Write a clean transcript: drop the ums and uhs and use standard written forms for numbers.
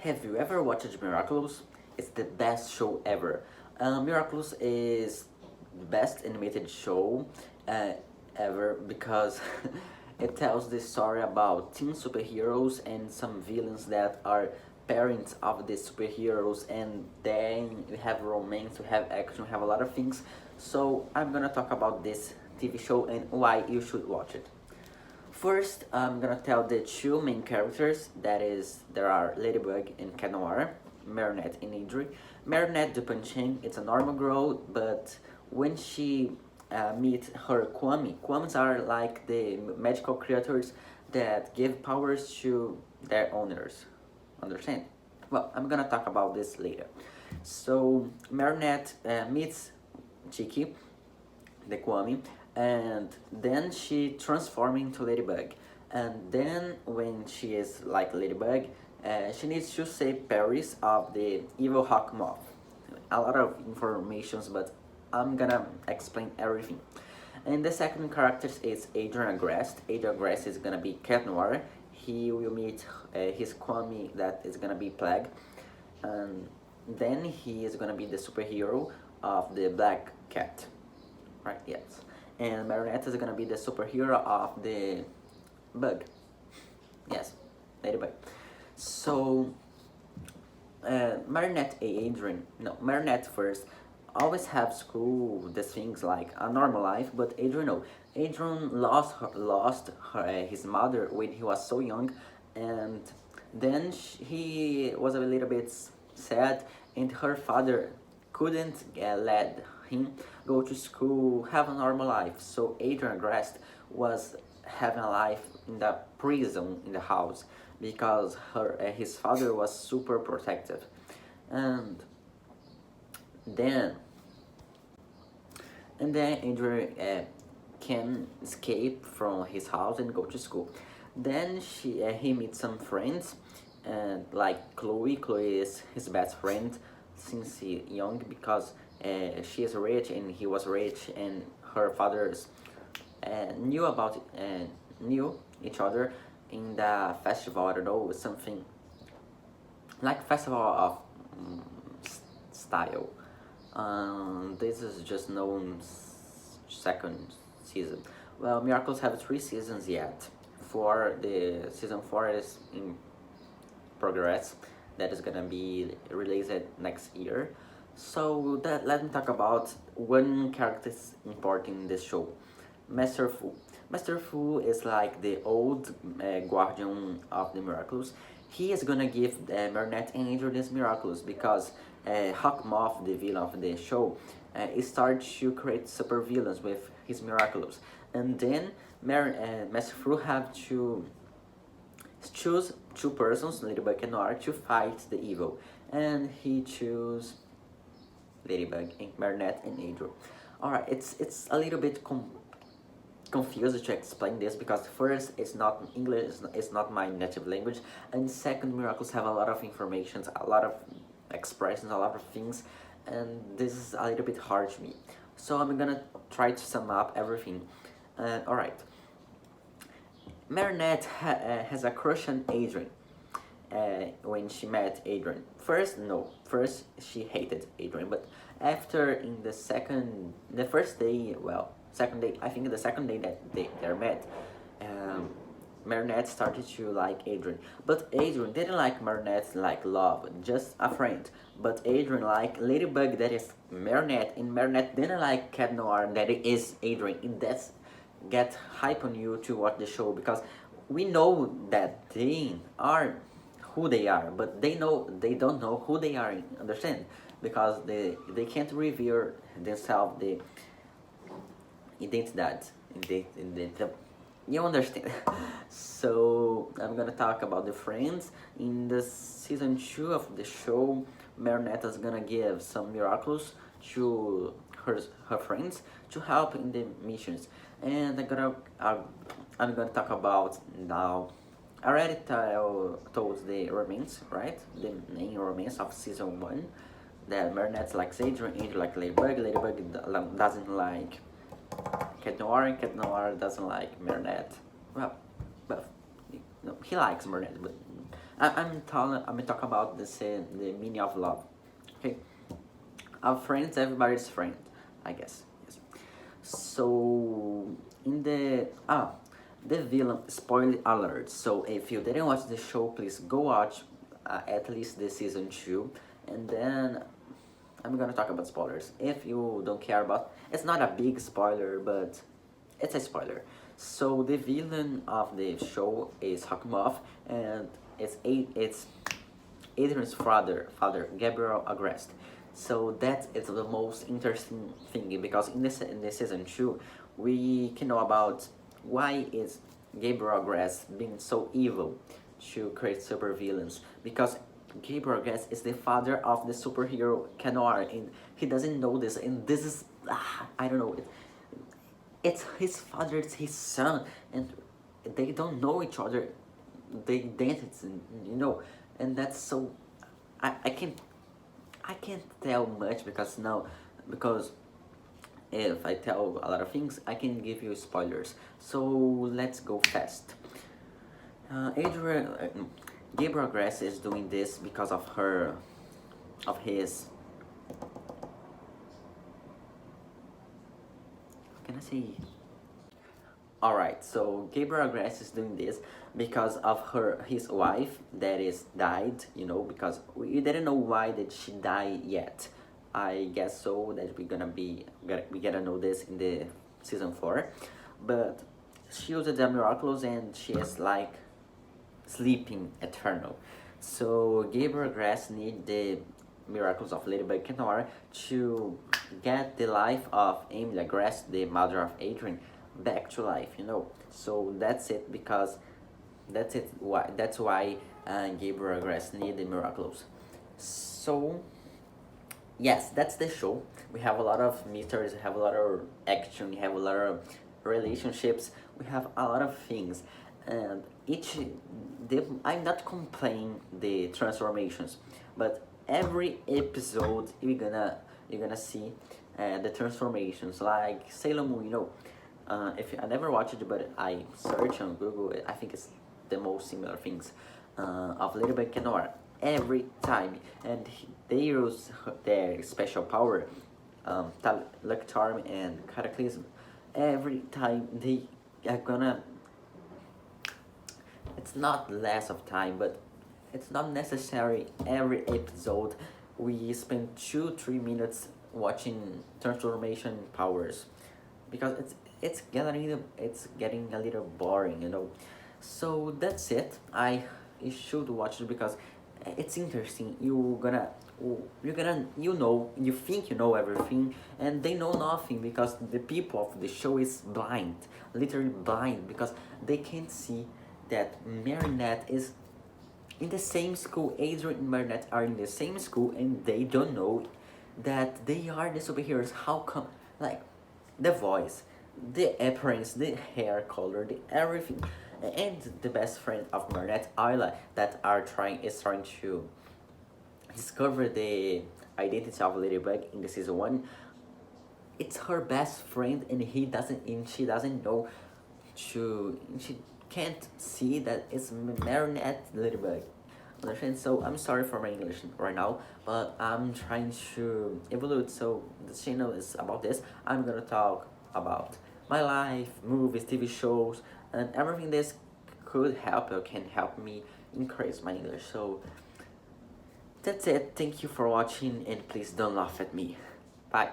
Have you ever watched Miraculous? It's the best show ever. Miraculous is the best animated show uh, ever because it tells the story about teen superheroes and some villains that are parents of the superheroes, and then we have romance, we have action, we have a lot of things. So I'm gonna talk about this TV show and why you should watch it. First, I'm gonna tell the two main characters. That is, there are Ladybug and Cat Noir, Marinette and Adri. Marinette Dupanchin, it's a normal girl, but when she meets her Kwamis are like the magical creatures that give powers to their owners. Understand? Well, I'm gonna talk about this later. So Marinette meets Chiki, the Kwame, and then she transforms into Ladybug. And then when she is like Ladybug, she needs to save Paris of the evil Hawk Moth. A lot of informations, but I'm gonna explain everything. And the second character is Adrian Agrest. Adrian Agrest is gonna be Cat Noir. He will meet his Kwame that is gonna be Plague, and then he is gonna be the superhero of the Black Cat, right? Yes. And Marinette is gonna be the superhero of the Bug. Yes, Ladybug. So Marinette and Adrian, no, Marinette first always have school the things like a normal life, but Adrian no. Adrian lost his mother when he was so young, and then he was a little bit sad, and her father couldn't let him go to school, have a normal life. So Adrian Grest was having a life in the prison in the house because his father was super protective. And then Adrian can escape from his house and go to school. Then he meets some friends, and like Chloe. Chloe is his best friend since he young because she is rich and he was rich, and her fathers knew about knew each other in the festival. I don't know, something like festival of style. This is just known second season. Well, Miracles have 3 seasons yet. For the season 4 is in progress. That is gonna be released next year. So that let me talk about one character is important in this show, Master Fu. Master Fu is like the old guardian of the Miraculous. He is gonna give Marinette and Angel this Miraculous because Hawk Moth, the villain of the show, started to create super villains with his Miraculous, and then Master Fu have to choose 2 persons, Ladybug and Noir, to fight the evil, and he chose Ladybug and Marinette and Adrian. Alright, it's a little bit confused to explain this because first it's not English, it's not my native language, and second Miracles have a lot of information, a lot of expressions, a lot of things, and this is a little bit hard to me. So I'm gonna try to sum up everything. Alright. Marinette has a crush on Adrian when she met Adrian. First she hated Adrian, but after in the first day, well, second day, I think the second day that they met, Marinette started to like Adrian. But Adrian didn't like Marinette like love, just a friend. But Adrian liked Ladybug, that is Marinette, and Marinette didn't like Cat Noir, that is Adrian. And that's get hype on you to watch the show because we know that they are who they are, but they don't know who they are, understand? Because they can't reveal themselves the identity. You understand? So I'm gonna talk about the friends. In the season 2 of the show, Marinette is gonna give some miracles to her friends to help in the missions. And I'm gonna talk about now. I already told the romance, right? The main romance of season 1. That Marinette likes Adrian, Adrian like Ladybug. Ladybug doesn't like Cat Noir, and Cat Noir doesn't like Marinette. Well, he likes Marinette, but I'm talking about this the meaning of love. Okay, our friends, everybody's friend, I guess. Yes. So in the villain spoiler alert. So if you didn't watch the show, please go watch at least the season 2, and then I'm gonna talk about spoilers. If you don't care about, it's not a big spoiler, but it's a spoiler. So the villain of the show is Hakimov, and it's Adrian's father Gabriel Agrest. So that is the most interesting thing, because in this season 2, we can know about why is Gabriel Agrest being so evil to create super villains, because Gabriel Agrest is the father of the superhero Noir, and he doesn't know this, and this is I don't know, it's his father, it's his son, and they don't know each other, the identities, and that's so I can't tell much, because now, because if I tell a lot of things, I can give you spoilers. So let's go fast. Gabriel Grass is doing this because of his, how can I say? Alright, so Gabriel Grass is doing this because of his wife that is died, because we didn't know why did she die yet. I guess so that we gotta know this in the season 4. But she used the Miraculous, and she is like sleeping eternal. So Gabriel Grass need the Miracles of Ladybug and Noir to get the life of Emilia Grass, the mother of Adrian, back to life. So that's it, because that's why Gabriel Grass need the Miracles. So yes, that's the show. We have a lot of mysteries, we have a lot of action, we have a lot of relationships, we have a lot of things, and I'm not complaining the transformations, but every episode you're gonna see the transformations, like Sailor Moon. If I never watched it, but I search on Google, I think it's the most similar things of Ladybug and Noir every time, and they use their special power, luck charm and cataclysm. Every time they are gonna, it's not less of time, but it's not necessary every episode we spend 2-3 minutes watching transformation powers, because it's getting a little boring. So that's it. You should watch it, because it's interesting. You think you know everything, and they know nothing, because the people of the show is blind, literally blind, because they can't see that Marinette is in the same school. Adrian and Marinette are in the same school, and they don't know that they are the superheroes. How come? Like, the voice, the appearance, the hair color, the everything, and the best friend of Marinette, Isla, that is trying to discover the identity of Ladybug in the season 1. It's her best friend, and she doesn't know. She can't see that it's Marinette Ladybug. Understand? So I'm sorry for my English right now, but I'm trying to evolve. So the channel is about this. I'm gonna talk about my life, movies, TV shows, and everything this could help or can help me increase my English. So that's it. Thank you for watching, and please don't laugh at me. Bye.